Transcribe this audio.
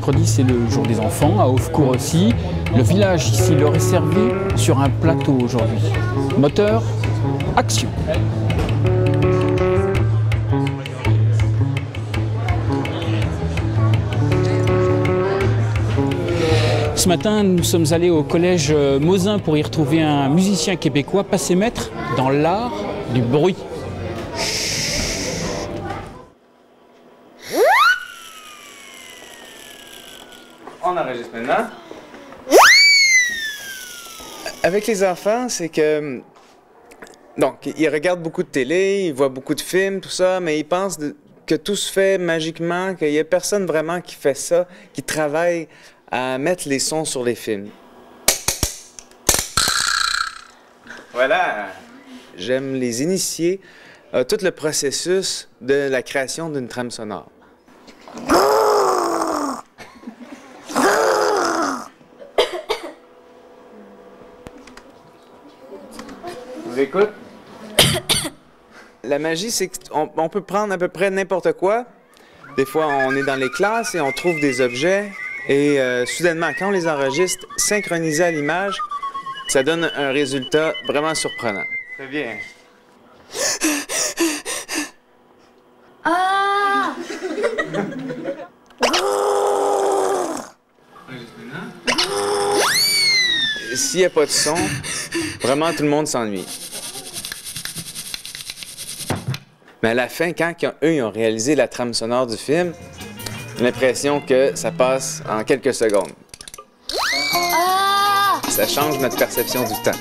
mercredi, c'est le jour des enfants, à Hauvecourt aussi. Le village ici leur est servi sur un plateau aujourd'hui. Moteur, action! Ce matin, nous sommes allés au collège Mosin pour y retrouver un musicien québécois passé maître dans l'art du bruit. On enregistre maintenant. Avec les enfants, c'est que... Donc, ils regardent beaucoup de télé, ils voient beaucoup de films, tout ça, mais ils pensent que tout se fait magiquement, qu'il n'y a personne vraiment qui fait ça, qui travaille à mettre les sons sur les films. Voilà! J'aime les initier à tout le processus de la création d'une trame sonore. Je vous écoute? La magie, c'est qu'on peut prendre à peu près n'importe quoi. Des fois, on est dans les classes et on trouve des objets. Et soudainement, quand on les enregistre, synchronisés à l'image, ça donne un résultat vraiment surprenant. Très bien. Ah! S'il n'y a pas de son, vraiment tout le monde s'ennuie. Mais à la fin, quand eux ils ont réalisé la trame sonore du film, j'ai l'impression que ça passe en quelques secondes. Ah! Ça change notre perception du temps.